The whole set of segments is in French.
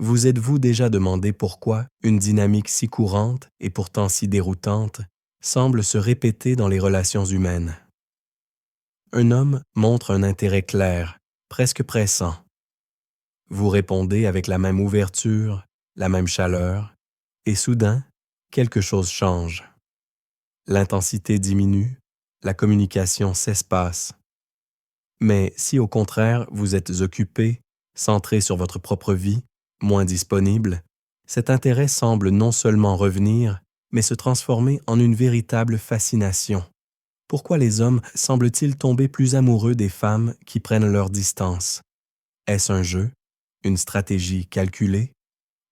Vous êtes-vous déjà demandé pourquoi une dynamique si courante et pourtant si déroutante semble se répéter dans les relations humaines? Un homme montre un intérêt clair, presque pressant. Vous répondez avec la même ouverture, la même chaleur, et soudain, quelque chose change. L'intensité diminue, la communication s'espace. Mais si au contraire vous êtes occupé, centré sur votre propre vie, moins disponible, cet intérêt semble non seulement revenir, mais se transformer en une véritable fascination. Pourquoi les hommes semblent-ils tomber plus amoureux des femmes qui prennent leur distance? Est-ce un jeu, une stratégie calculée,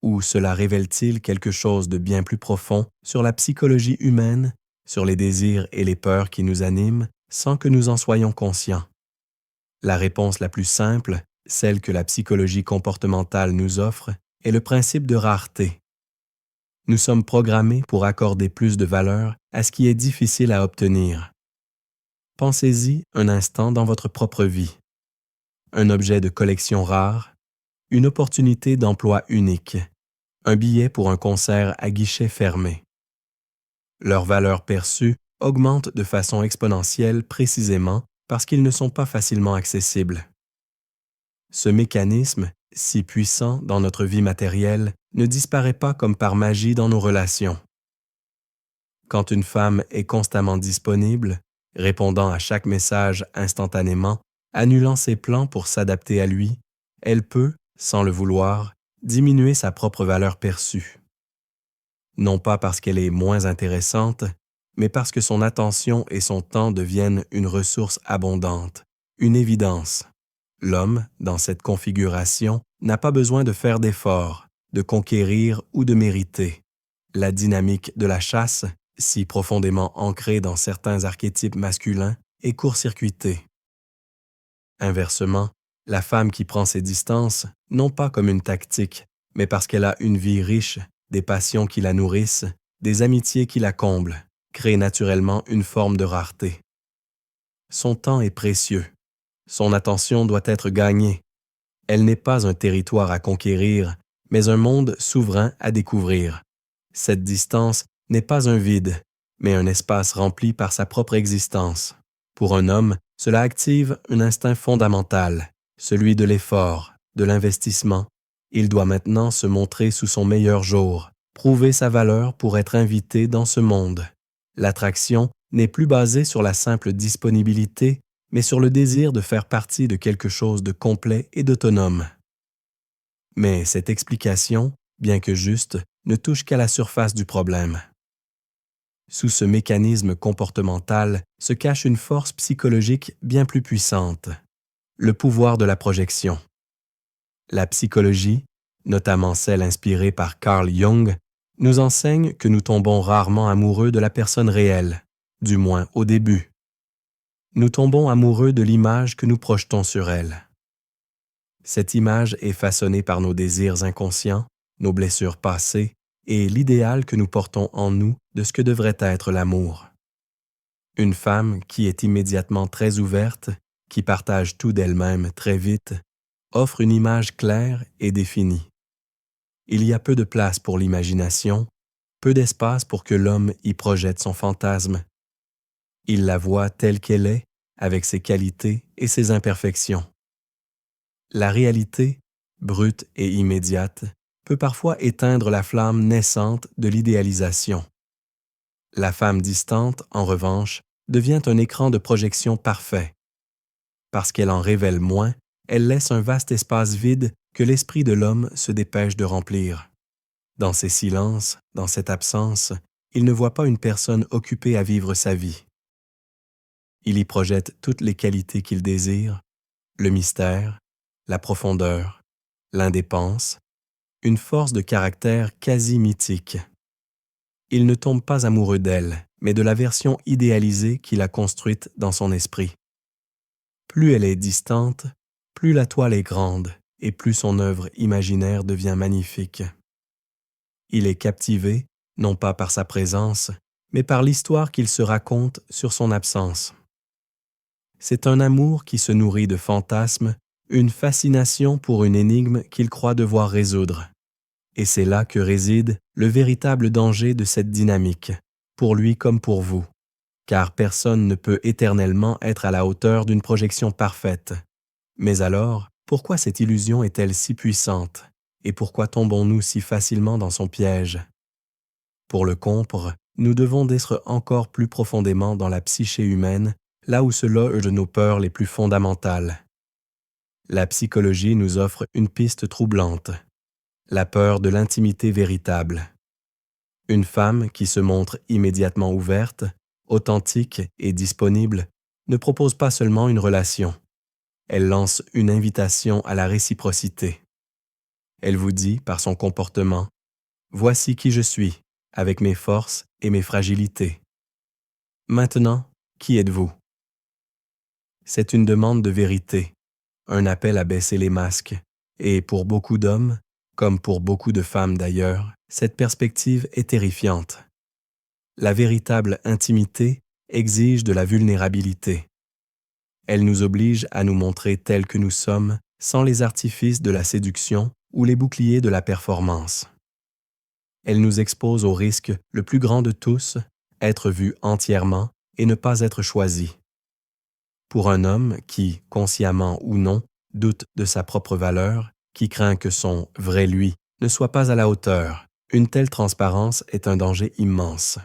ou cela révèle-t-il quelque chose de bien plus profond sur la psychologie humaine, sur les désirs et les peurs qui nous animent, sans que nous en soyons conscients? La réponse la plus simple, celle que la psychologie comportementale nous offre, est le principe de rareté. Nous sommes programmés pour accorder plus de valeur à ce qui est difficile à obtenir. Pensez-y un instant dans votre propre vie. Un objet de collection rare, une opportunité d'emploi unique, un billet pour un concert à guichet fermé. Leur valeur perçue augmente de façon exponentielle précisément parce qu'ils ne sont pas facilement accessibles. Ce mécanisme, si puissant dans notre vie matérielle, ne disparaît pas comme par magie dans nos relations. Quand une femme est constamment disponible, répondant à chaque message instantanément, annulant ses plans pour s'adapter à lui, elle peut, sans le vouloir, diminuer sa propre valeur perçue. Non pas parce qu'elle est moins intéressante, mais parce que son attention et son temps deviennent une ressource abondante, une évidence. L'homme, dans cette configuration, n'a pas besoin de faire d'efforts, de conquérir ou de mériter. La dynamique de la chasse, si profondément ancrée dans certains archétypes masculins, est court-circuitée. Inversement, la femme qui prend ses distances, non pas comme une tactique, mais parce qu'elle a une vie riche, des passions qui la nourrissent, des amitiés qui la comblent, crée naturellement une forme de rareté. Son temps est précieux. Son attention doit être gagnée. Elle n'est pas un territoire à conquérir, mais un monde souverain à découvrir. Cette distance n'est pas un vide, mais un espace rempli par sa propre existence. Pour un homme, cela active un instinct fondamental, celui de l'effort, de l'investissement. Il doit maintenant se montrer sous son meilleur jour, prouver sa valeur pour être invité dans ce monde. L'attraction n'est plus basée sur la simple disponibilité, mais sur le désir de faire partie de quelque chose de complet et d'autonome. Mais cette explication, bien que juste, ne touche qu'à la surface du problème. Sous ce mécanisme comportemental se cache une force psychologique bien plus puissante, le pouvoir de la projection. La psychologie, notamment celle inspirée par Carl Jung, nous enseigne que nous tombons rarement amoureux de la personne réelle, du moins au début. Nous tombons amoureux de l'image que nous projetons sur elle. Cette image est façonnée par nos désirs inconscients, nos blessures passées et l'idéal que nous portons en nous de ce que devrait être l'amour. Une femme qui est immédiatement très ouverte, qui partage tout d'elle-même très vite, offre une image claire et définie. Il y a peu de place pour l'imagination, peu d'espace pour que l'homme y projette son fantasme. Il la voit telle qu'elle est, avec ses qualités et ses imperfections. La réalité, brute et immédiate, peut parfois éteindre la flamme naissante de l'idéalisation. La femme distante, en revanche, devient un écran de projection parfait. Parce qu'elle en révèle moins, elle laisse un vaste espace vide que l'esprit de l'homme se dépêche de remplir. Dans ces silences, dans cette absence, il ne voit pas une personne occupée à vivre sa vie. Il y projette toutes les qualités qu'il désire, le mystère, la profondeur, l'indépendance, une force de caractère quasi mythique. Il ne tombe pas amoureux d'elle, mais de la version idéalisée qu'il a construite dans son esprit. Plus elle est distante, plus la toile est grande et plus son œuvre imaginaire devient magnifique. Il est captivé, non pas par sa présence, mais par l'histoire qu'il se raconte sur son absence. C'est un amour qui se nourrit de fantasmes, une fascination pour une énigme qu'il croit devoir résoudre. Et c'est là que réside le véritable danger de cette dynamique, pour lui comme pour vous, car personne ne peut éternellement être à la hauteur d'une projection parfaite. Mais alors, pourquoi cette illusion est-elle si puissante, et pourquoi tombons-nous si facilement dans son piège? Pour le comprendre, nous devons d'être encore plus profondément dans la psyché humaine, là où se logent nos peurs les plus fondamentales. La psychologie nous offre une piste troublante, la peur de l'intimité véritable. Une femme qui se montre immédiatement ouverte, authentique et disponible ne propose pas seulement une relation, elle lance une invitation à la réciprocité. Elle vous dit par son comportement « Voici qui je suis, avec mes forces et mes fragilités. Maintenant, qui êtes-vous » C'est une demande de vérité, un appel à baisser les masques, et pour beaucoup d'hommes, comme pour beaucoup de femmes d'ailleurs, cette perspective est terrifiante. La véritable intimité exige de la vulnérabilité. Elle nous oblige à nous montrer tels que nous sommes, sans les artifices de la séduction ou les boucliers de la performance. Elle nous expose au risque le plus grand de tous, être vu entièrement et ne pas être choisi. Pour un homme qui, consciemment ou non, doute de sa propre valeur, qui craint que son « vrai lui » ne soit pas à la hauteur, une telle transparence est un danger immense.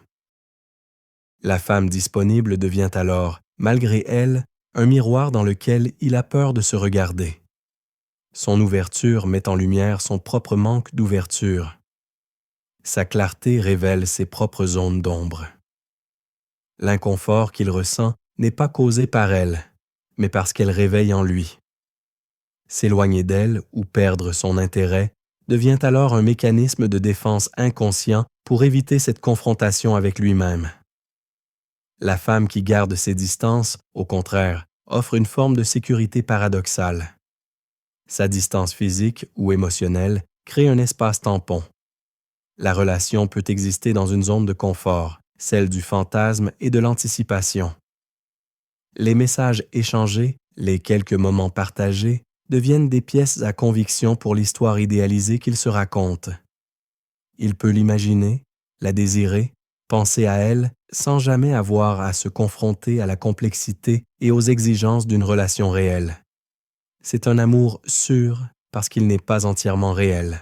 La femme disponible devient alors, malgré elle, un miroir dans lequel il a peur de se regarder. Son ouverture met en lumière son propre manque d'ouverture. Sa clarté révèle ses propres zones d'ombre. L'inconfort qu'il ressent n'est pas causé par elle, mais parce qu'elle réveille en lui. S'éloigner d'elle ou perdre son intérêt devient alors un mécanisme de défense inconscient pour éviter cette confrontation avec lui-même. La femme qui garde ses distances, au contraire, offre une forme de sécurité paradoxale. Sa distance physique ou émotionnelle crée un espace tampon. La relation peut exister dans une zone de confort, celle du fantasme et de l'anticipation. Les messages échangés, les quelques moments partagés, deviennent des pièces à conviction pour l'histoire idéalisée qu'il se raconte. Il peut l'imaginer, la désirer, penser à elle, sans jamais avoir à se confronter à la complexité et aux exigences d'une relation réelle. C'est un amour sûr parce qu'il n'est pas entièrement réel.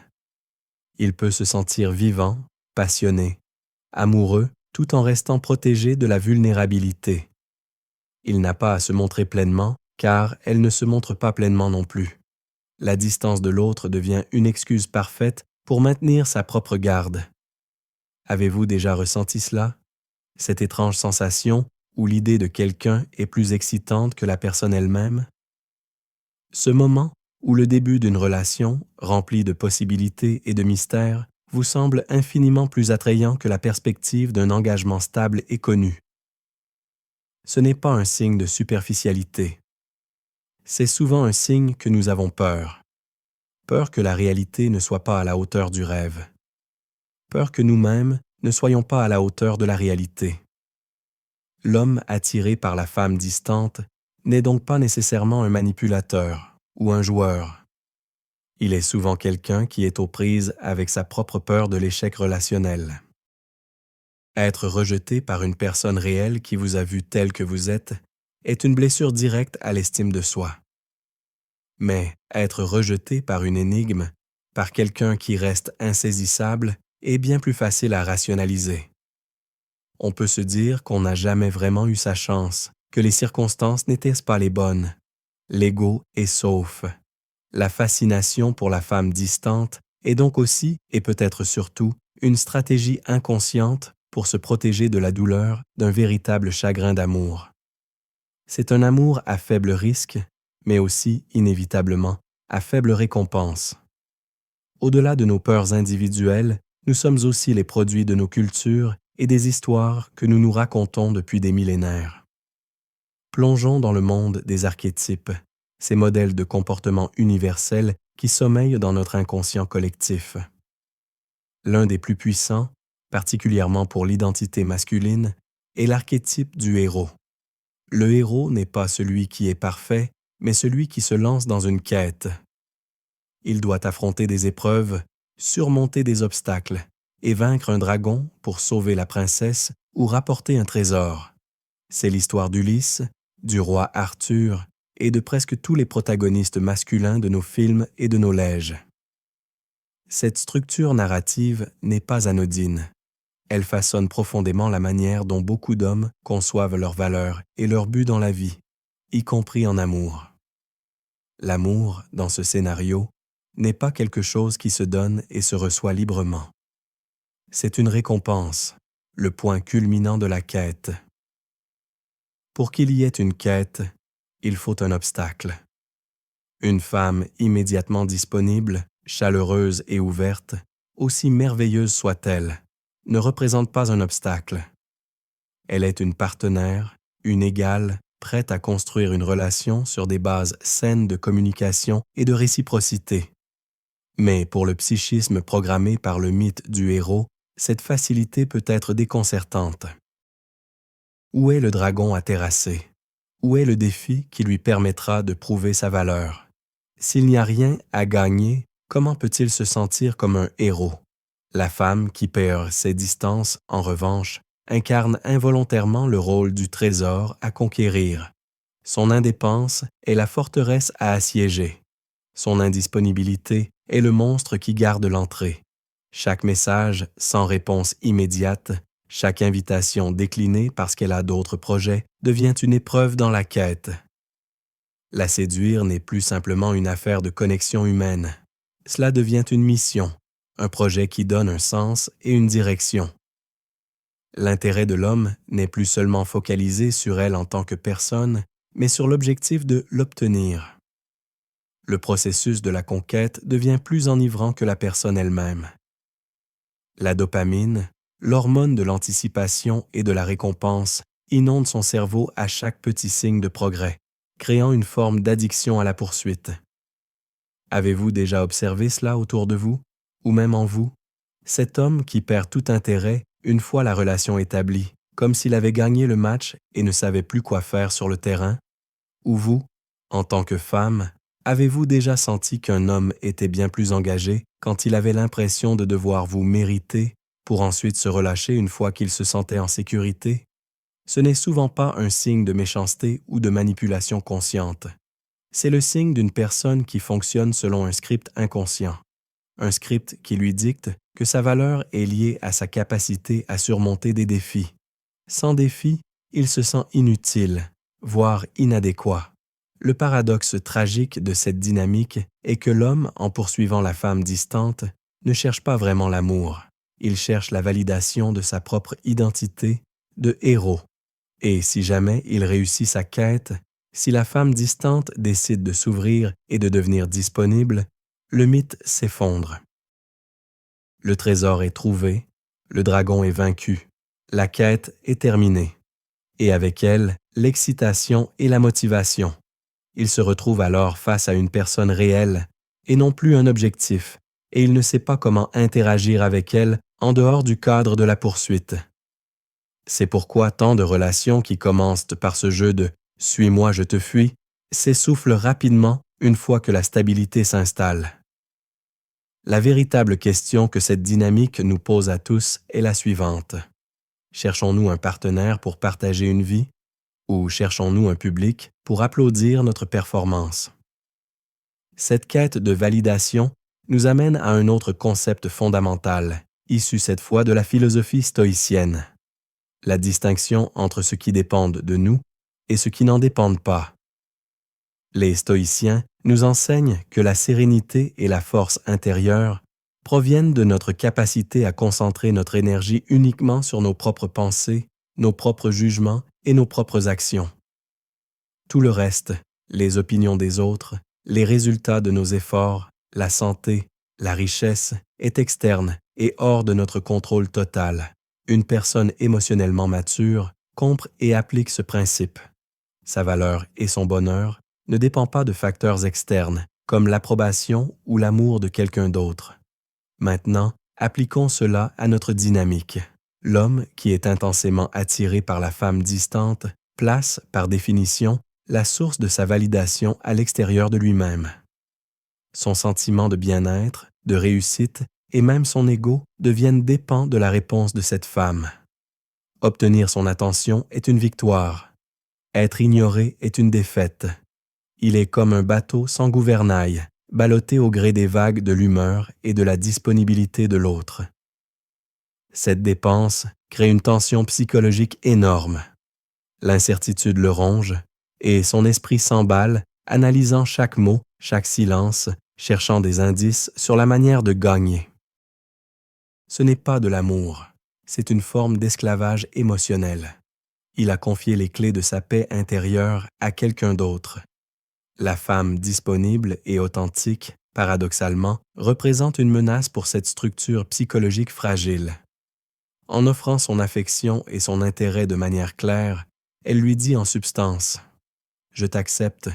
Il peut se sentir vivant, passionné, amoureux, tout en restant protégé de la vulnérabilité. Il n'a pas à se montrer pleinement, car elle ne se montre pas pleinement non plus. La distance de l'autre devient une excuse parfaite pour maintenir sa propre garde. Avez-vous déjà ressenti cela? Cette étrange sensation où l'idée de quelqu'un est plus excitante que la personne elle-même? Ce moment où le début d'une relation, remplie de possibilités et de mystères, vous semble infiniment plus attrayant que la perspective d'un engagement stable et connu. Ce n'est pas un signe de superficialité. C'est souvent un signe que nous avons peur. Peur que la réalité ne soit pas à la hauteur du rêve. Peur que nous-mêmes ne soyons pas à la hauteur de la réalité. L'homme attiré par la femme distante n'est donc pas nécessairement un manipulateur ou un joueur. Il est souvent quelqu'un qui est aux prises avec sa propre peur de l'échec relationnel. Être rejeté par une personne réelle qui vous a vu tel que vous êtes est une blessure directe à l'estime de soi. Mais être rejeté par une énigme, par quelqu'un qui reste insaisissable, est bien plus facile à rationaliser. On peut se dire qu'on n'a jamais vraiment eu sa chance, que les circonstances n'étaient pas les bonnes. L'ego est sauf. La fascination pour la femme distante est donc aussi, et peut-être surtout, une stratégie inconsciente pour se protéger de la douleur d'un véritable chagrin d'amour. C'est un amour à faible risque, mais aussi, inévitablement, à faible récompense. Au-delà de nos peurs individuelles, nous sommes aussi les produits de nos cultures et des histoires que nous nous racontons depuis des millénaires. Plongeons dans le monde des archétypes, ces modèles de comportement universels qui sommeillent dans notre inconscient collectif. L'un des plus puissants, particulièrement pour l'identité masculine, est l'archétype du héros. Le héros n'est pas celui qui est parfait, mais celui qui se lance dans une quête. Il doit affronter des épreuves, surmonter des obstacles et vaincre un dragon pour sauver la princesse ou rapporter un trésor. C'est l'histoire d'Ulysse, du roi Arthur et de presque tous les protagonistes masculins de nos films et de nos léges. Cette structure narrative n'est pas anodine. Elle façonne profondément la manière dont beaucoup d'hommes conçoivent leurs valeurs et leur but dans la vie, y compris en amour. L'amour, dans ce scénario, n'est pas quelque chose qui se donne et se reçoit librement. C'est une récompense, le point culminant de la quête. Pour qu'il y ait une quête, il faut un obstacle. Une femme immédiatement disponible, chaleureuse et ouverte, aussi merveilleuse soit-elle, ne représente pas un obstacle. Elle est une partenaire, une égale, prête à construire une relation sur des bases saines de communication et de réciprocité. Mais pour le psychisme programmé par le mythe du héros, cette facilité peut être déconcertante. Où est le dragon à terrasser? Où est le défi qui lui permettra de prouver sa valeur? S'il n'y a rien à gagner, comment peut-il se sentir comme un héros? La femme qui perd ses distances, en revanche, incarne involontairement le rôle du trésor à conquérir. Son indépendance est la forteresse à assiéger. Son indisponibilité est le monstre qui garde l'entrée. Chaque message sans réponse immédiate, chaque invitation déclinée parce qu'elle a d'autres projets, devient une épreuve dans la quête. La séduire n'est plus simplement une affaire de connexion humaine. Cela devient une mission, un projet qui donne un sens et une direction. L'intérêt de l'homme n'est plus seulement focalisé sur elle en tant que personne, mais sur l'objectif de l'obtenir. Le processus de la conquête devient plus enivrant que la personne elle-même. La dopamine, l'hormone de l'anticipation et de la récompense, inonde son cerveau à chaque petit signe de progrès, créant une forme d'addiction à la poursuite. Avez-vous déjà observé cela autour de vous, ou même en vous? Cet homme qui perd tout intérêt une fois la relation établie, comme s'il avait gagné le match et ne savait plus quoi faire sur le terrain? Ou vous, en tant que femme, avez-vous déjà senti qu'un homme était bien plus engagé quand il avait l'impression de devoir vous mériter pour ensuite se relâcher une fois qu'il se sentait en sécurité? Ce n'est souvent pas un signe de méchanceté ou de manipulation consciente. C'est le signe d'une personne qui fonctionne selon un script inconscient. Un script qui lui dicte que sa valeur est liée à sa capacité à surmonter des défis. Sans défi, il se sent inutile, voire inadéquat. Le paradoxe tragique de cette dynamique est que l'homme, en poursuivant la femme distante, ne cherche pas vraiment l'amour. Il cherche la validation de sa propre identité de héros. Et si jamais il réussit sa quête, si la femme distante décide de s'ouvrir et de devenir disponible, le mythe s'effondre. Le trésor est trouvé, le dragon est vaincu, la quête est terminée. Et avec elle, l'excitation et la motivation. Il se retrouve alors face à une personne réelle et non plus un objectif, et il ne sait pas comment interagir avec elle en dehors du cadre de la poursuite. C'est pourquoi tant de relations qui commencent par ce jeu de « suis-moi, je te fuis » s'essoufflent rapidement une fois que la stabilité s'installe. La véritable question que cette dynamique nous pose à tous est la suivante. Cherchons-nous un partenaire pour partager une vie ou cherchons-nous un public pour applaudir notre performance? Cette quête de validation nous amène à un autre concept fondamental, issu cette fois de la philosophie stoïcienne. La distinction entre ce qui dépend de nous et ce qui n'en dépend pas. Les stoïciens nous enseignent que la sérénité et la force intérieure proviennent de notre capacité à concentrer notre énergie uniquement sur nos propres pensées, nos propres jugements et nos propres actions. Tout le reste, les opinions des autres, les résultats de nos efforts, la santé, la richesse, est externe et hors de notre contrôle total. Une personne émotionnellement mature comprend et applique ce principe. Sa valeur et son bonheur ne dépendent pas de facteurs externes, comme l'approbation ou l'amour de quelqu'un d'autre. Maintenant, appliquons cela à notre dynamique. L'homme qui est intensément attiré par la femme distante place, par définition, la source de sa validation à l'extérieur de lui-même. Son sentiment de bien-être, de réussite, et même son ego deviennent dépens de la réponse de cette femme. Obtenir son attention est une victoire. Être ignoré est une défaite. Il est comme un bateau sans gouvernail, ballotté au gré des vagues de l'humeur et de la disponibilité de l'autre. Cette dépense crée une tension psychologique énorme. L'incertitude le ronge et son esprit s'emballe, analysant chaque mot, chaque silence, cherchant des indices sur la manière de gagner. Ce n'est pas de l'amour, c'est une forme d'esclavage émotionnel. Il a confié les clés de sa paix intérieure à quelqu'un d'autre. La femme disponible et authentique, paradoxalement, représente une menace pour cette structure psychologique fragile. En offrant son affection et son intérêt de manière claire, elle lui dit en substance « Je t'accepte.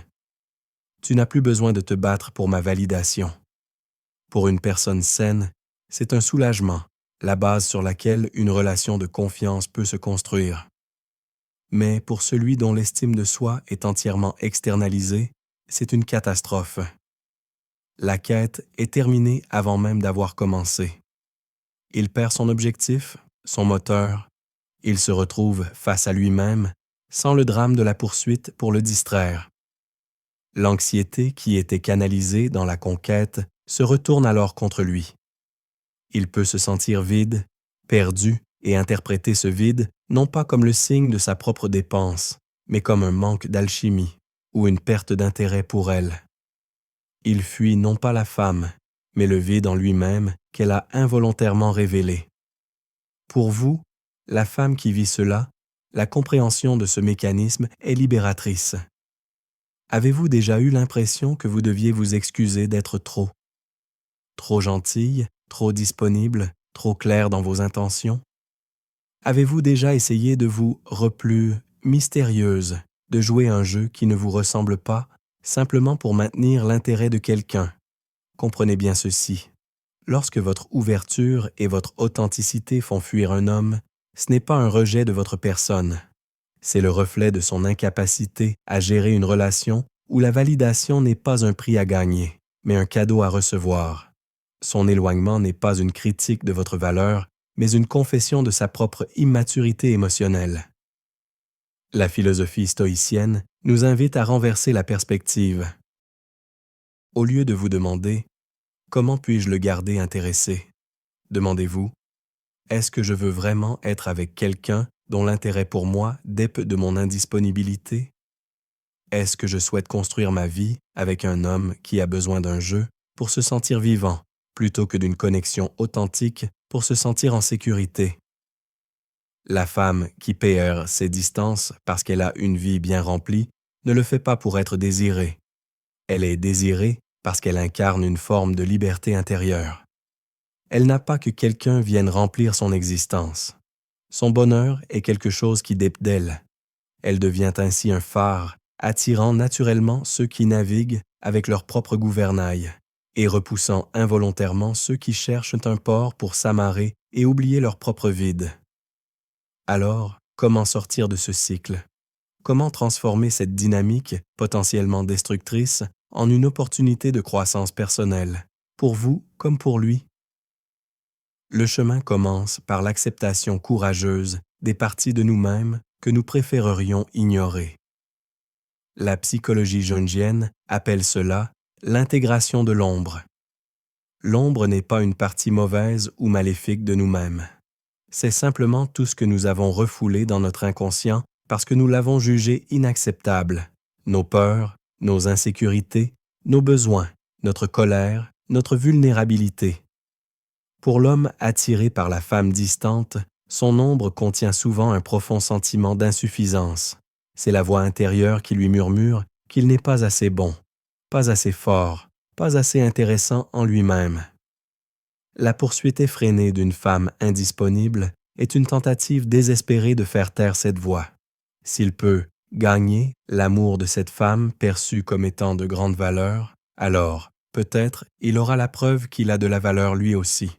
Tu n'as plus besoin de te battre pour ma validation. » Pour une personne saine, c'est un soulagement, la base sur laquelle une relation de confiance peut se construire. Mais pour celui dont l'estime de soi est entièrement externalisée, c'est une catastrophe. La quête est terminée avant même d'avoir commencé. Il perd son objectif, son moteur. Il se retrouve face à lui-même, sans le drame de la poursuite pour le distraire. L'anxiété qui était canalisée dans la conquête se retourne alors contre lui. Il peut se sentir vide, perdu et interpréter ce vide non pas comme le signe de sa propre dépense, mais comme un manque d'alchimie ou une perte d'intérêt pour elle. Il fuit non pas la femme, mais le vide en lui-même qu'elle a involontairement révélé. Pour vous, la femme qui vit cela, la compréhension de ce mécanisme est libératrice. Avez-vous déjà eu l'impression que vous deviez vous excuser d'être trop gentille, trop disponible, trop claire dans vos intentions? Avez-vous déjà essayé de vous plus mystérieuse, de jouer un jeu qui ne vous ressemble pas, simplement pour maintenir l'intérêt de quelqu'un? Comprenez bien ceci. Lorsque votre ouverture et votre authenticité font fuir un homme, ce n'est pas un rejet de votre personne. C'est le reflet de son incapacité à gérer une relation où la validation n'est pas un prix à gagner, mais un cadeau à recevoir. Son éloignement n'est pas une critique de votre valeur, mais une confession de sa propre immaturité émotionnelle. La philosophie stoïcienne nous invite à renverser la perspective. Au lieu de vous demander « Comment puis-je le garder intéressé ?» demandez-vous « Est-ce que je veux vraiment être avec quelqu'un dont l'intérêt pour moi dépend de mon indisponibilité? Est-ce que je souhaite construire ma vie avec un homme qui a besoin d'un jeu pour se sentir vivant, plutôt que d'une connexion authentique pour se sentir en sécurité? » La femme qui perd ses distances parce qu'elle a une vie bien remplie ne le fait pas pour être désirée. Elle est désirée parce qu'elle incarne une forme de liberté intérieure. Elle n'a pas que quelqu'un vienne remplir son existence. Son bonheur est quelque chose qui dépend d'elle. Elle devient ainsi un phare, attirant naturellement ceux qui naviguent avec leur propre gouvernail et repoussant involontairement ceux qui cherchent un port pour s'amarrer et oublier leur propre vide. Alors, comment sortir de ce cycle? Comment transformer cette dynamique, potentiellement destructrice, en une opportunité de croissance personnelle, pour vous comme pour lui? Le chemin commence par l'acceptation courageuse des parties de nous-mêmes que nous préférerions ignorer. La psychologie jungienne appelle cela l'intégration de l'ombre. L'ombre n'est pas une partie mauvaise ou maléfique de nous-mêmes. C'est simplement tout ce que nous avons refoulé dans notre inconscient parce que nous l'avons jugé inacceptable. Nos peurs, nos insécurités, nos besoins, notre colère, notre vulnérabilité. Pour l'homme attiré par la femme distante, son ombre contient souvent un profond sentiment d'insuffisance. C'est la voix intérieure qui lui murmure qu'il n'est pas assez bon, pas assez fort, pas assez intéressant en lui-même. La poursuite effrénée d'une femme indisponible est une tentative désespérée de faire taire cette voix. S'il peut gagner l'amour de cette femme perçue comme étant de grande valeur, alors, peut-être, il aura la preuve qu'il a de la valeur lui aussi.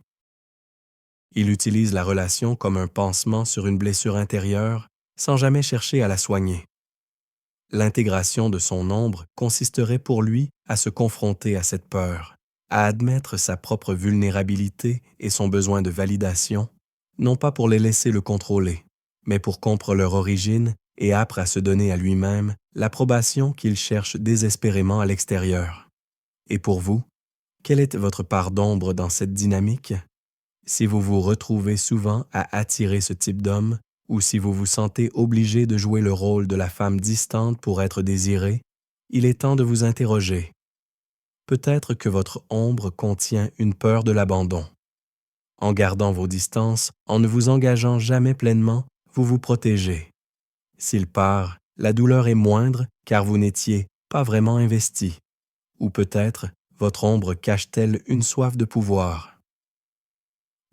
Il utilise la relation comme un pansement sur une blessure intérieure sans jamais chercher à la soigner. L'intégration de son ombre consisterait pour lui à se confronter à cette peur, à admettre sa propre vulnérabilité et son besoin de validation, non pas pour les laisser le contrôler, mais pour comprendre leur origine et apte à se donner à lui-même l'approbation qu'il cherche désespérément à l'extérieur. Et pour vous, quelle est votre part d'ombre dans cette dynamique? Si vous vous retrouvez souvent à attirer ce type d'homme, ou si vous vous sentez obligé de jouer le rôle de la femme distante pour être désirée, il est temps de vous interroger. Peut-être que votre ombre contient une peur de l'abandon. En gardant vos distances, en ne vous engageant jamais pleinement, vous vous protégez. S'il part, la douleur est moindre car vous n'étiez pas vraiment investi. Ou peut-être, votre ombre cache-t-elle une soif de pouvoir.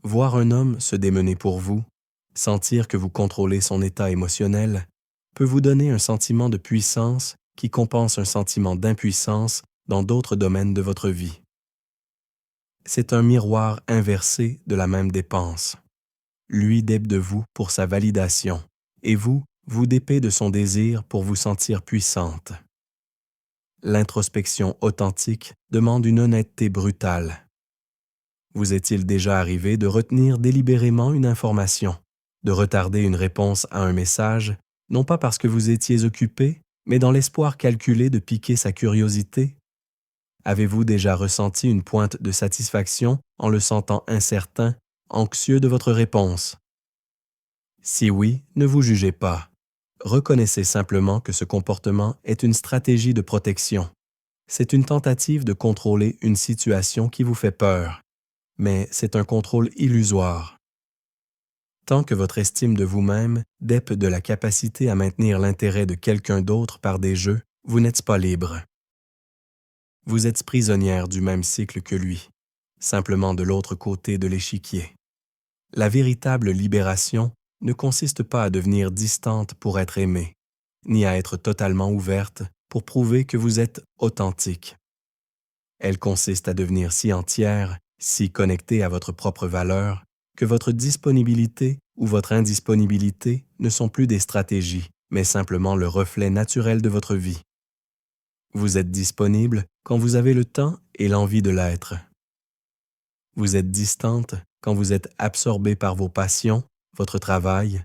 Voir un homme se démener pour vous, sentir que vous contrôlez son état émotionnel, peut vous donner un sentiment de puissance qui compense un sentiment d'impuissance dans d'autres domaines de votre vie. C'est un miroir inversé de la même dépense. Lui dépend de vous pour sa validation, et vous dépend de son désir pour vous sentir puissante. L'introspection authentique demande une honnêteté brutale. Vous est-il déjà arrivé de retenir délibérément une information, de retarder une réponse à un message, non pas parce que vous étiez occupé, mais dans l'espoir calculé de piquer sa curiosité? Avez-vous déjà ressenti une pointe de satisfaction en le sentant incertain, anxieux de votre réponse? Si oui, ne vous jugez pas. Reconnaissez simplement que ce comportement est une stratégie de protection. C'est une tentative de contrôler une situation qui vous fait peur, mais c'est un contrôle illusoire. Tant que votre estime de vous-même dépend de la capacité à maintenir l'intérêt de quelqu'un d'autre par des jeux, vous n'êtes pas libre. Vous êtes prisonnière du même cycle que lui, simplement de l'autre côté de l'échiquier. La véritable libération ne consiste pas à devenir distante pour être aimée, ni à être totalement ouverte pour prouver que vous êtes authentique. Elle consiste à devenir si entière, si connectée à votre propre valeur, que votre disponibilité ou votre indisponibilité ne sont plus des stratégies, mais simplement le reflet naturel de votre vie. Vous êtes disponible quand vous avez le temps et l'envie de l'être. Vous êtes distante quand vous êtes absorbé par vos passions, votre travail,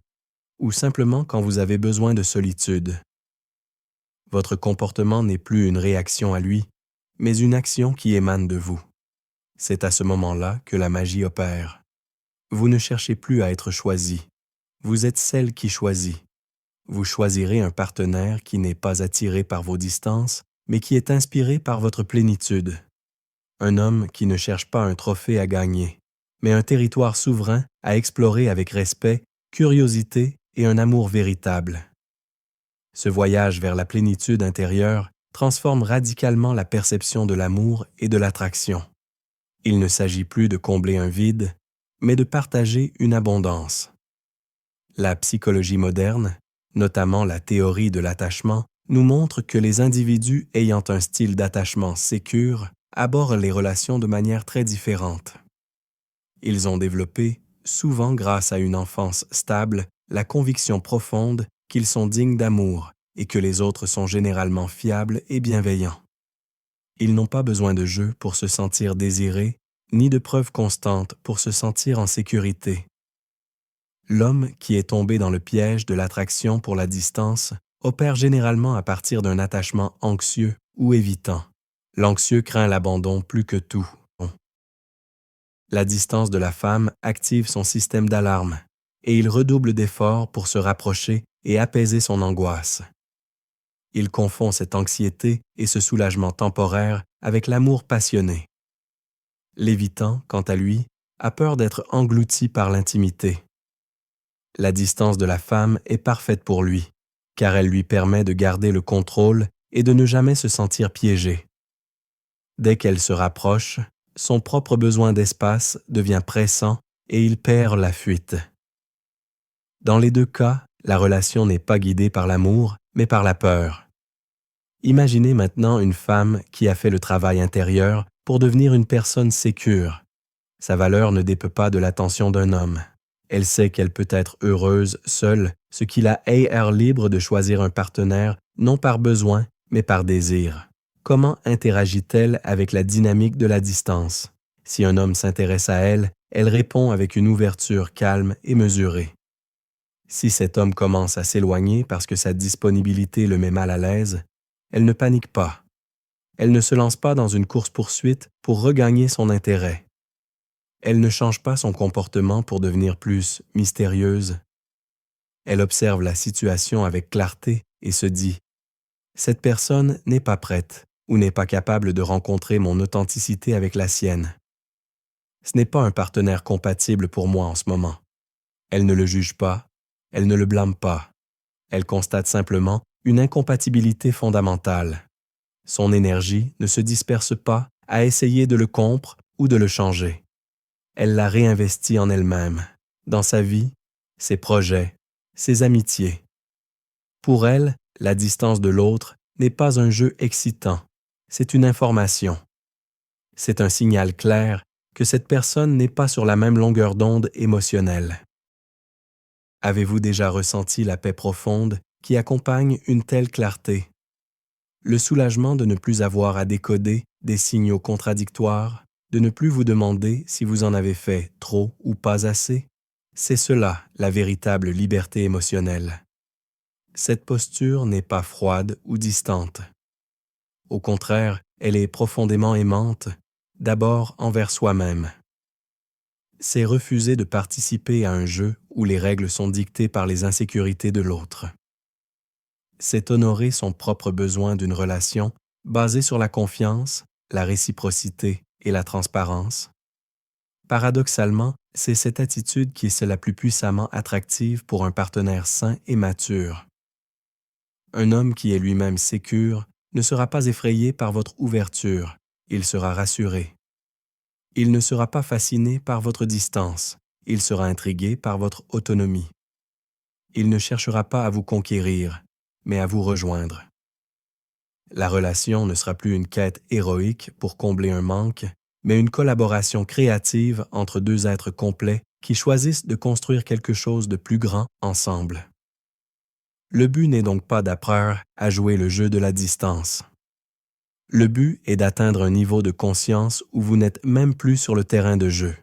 ou simplement quand vous avez besoin de solitude. Votre comportement n'est plus une réaction à lui, mais une action qui émane de vous. C'est à ce moment-là que la magie opère. Vous ne cherchez plus à être choisi. Vous êtes celle qui choisit. Vous choisirez un partenaire qui n'est pas attiré par vos distances, mais qui est inspiré par votre plénitude. Un homme qui ne cherche pas un trophée à gagner, mais un territoire souverain à explorer avec respect, curiosité et un amour véritable. Ce voyage vers la plénitude intérieure transforme radicalement la perception de l'amour et de l'attraction. Il ne s'agit plus de combler un vide, mais de partager une abondance. La psychologie moderne, notamment la théorie de l'attachement, nous montre que les individus ayant un style d'attachement sécure abordent les relations de manière très différente. Ils ont développé, souvent grâce à une enfance stable, la conviction profonde qu'ils sont dignes d'amour et que les autres sont généralement fiables et bienveillants. Ils n'ont pas besoin de jeu pour se sentir désirés, ni de preuves constantes pour se sentir en sécurité. L'homme qui est tombé dans le piège de l'attraction pour la distance opère généralement à partir d'un attachement anxieux ou évitant. L'anxieux craint l'abandon plus que tout. La distance de la femme active son système d'alarme et il redouble d'efforts pour se rapprocher et apaiser son angoisse. Il confond cette anxiété et ce soulagement temporaire avec l'amour passionné. L'évitant, quant à lui, a peur d'être englouti par l'intimité. La distance de la femme est parfaite pour lui, car elle lui permet de garder le contrôle et de ne jamais se sentir piégé. Dès qu'elle se rapproche, son propre besoin d'espace devient pressant et il perd la fuite. Dans les deux cas, la relation n'est pas guidée par l'amour, mais par la peur. Imaginez maintenant une femme qui a fait le travail intérieur pour devenir une personne sécure. Sa valeur ne dépend pas de l'attention d'un homme. Elle sait qu'elle peut être heureuse seule, ce qui la hait libre de choisir un partenaire non par besoin, mais par désir. comment interagit-elle avec la dynamique de la distance? Si un homme s'intéresse à elle, elle répond avec une ouverture calme et mesurée. Si cet homme commence à s'éloigner parce que sa disponibilité le met mal à l'aise, elle ne panique pas. Elle ne se lance pas dans une course-poursuite pour regagner son intérêt. Elle ne change pas son comportement pour devenir plus mystérieuse. Elle observe la situation avec clarté et se dit « Cette personne n'est pas prête ou n'est pas capable de rencontrer mon authenticité avec la sienne. Ce n'est pas un partenaire compatible pour moi en ce moment. » Elle ne le juge pas, elle ne le blâme pas. Elle constate simplement une incompatibilité fondamentale. Son énergie ne se disperse pas à essayer de le rompre ou de le changer. Elle la réinvestit en elle-même, dans sa vie, ses projets, ses amitiés. Pour elle, la distance de l'autre n'est pas un jeu excitant, c'est une information. C'est un signal clair que cette personne n'est pas sur la même longueur d'onde émotionnelle. Avez-vous déjà ressenti la paix profonde qui accompagne une telle clarté? Le soulagement de ne plus avoir à décoder des signaux contradictoires, de ne plus vous demander si vous en avez fait trop ou pas assez, c'est cela la véritable liberté émotionnelle. Cette posture n'est pas froide ou distante. Au contraire, elle est profondément aimante, d'abord envers soi-même. C'est refuser de participer à un jeu où les règles sont dictées par les insécurités de l'autre. C'est honorer son propre besoin d'une relation basée sur la confiance, la réciprocité et la transparence. Paradoxalement, c'est cette attitude qui est la plus puissamment attractive pour un partenaire sain et mature. Un homme qui est lui-même sécure ne sera pas effrayé par votre ouverture, il sera rassuré. Il ne sera pas fasciné par votre distance, il sera intrigué par votre autonomie. Il ne cherchera pas à vous conquérir, mais à vous rejoindre. La relation ne sera plus une quête héroïque pour combler un manque, mais une collaboration créative entre deux êtres complets qui choisissent de construire quelque chose de plus grand ensemble. Le but n'est donc pas d'apprendre à jouer le jeu de la distance. Le but est d'atteindre un niveau de conscience où vous n'êtes même plus sur le terrain de jeu.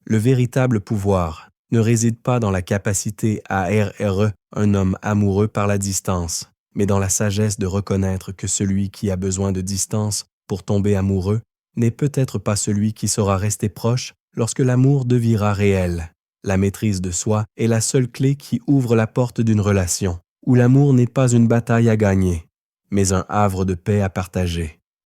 Le véritable pouvoir ne réside pas dans la capacité à RRE un homme amoureux par la distance, mais dans la sagesse de reconnaître que celui qui a besoin de distance pour tomber amoureux n'est peut-être pas celui qui saura rester proche lorsque l'amour deviendra réel. La maîtrise de soi est la seule clé qui ouvre la porte d'une relation, où l'amour n'est pas une bataille à gagner, mais un havre de paix à partager.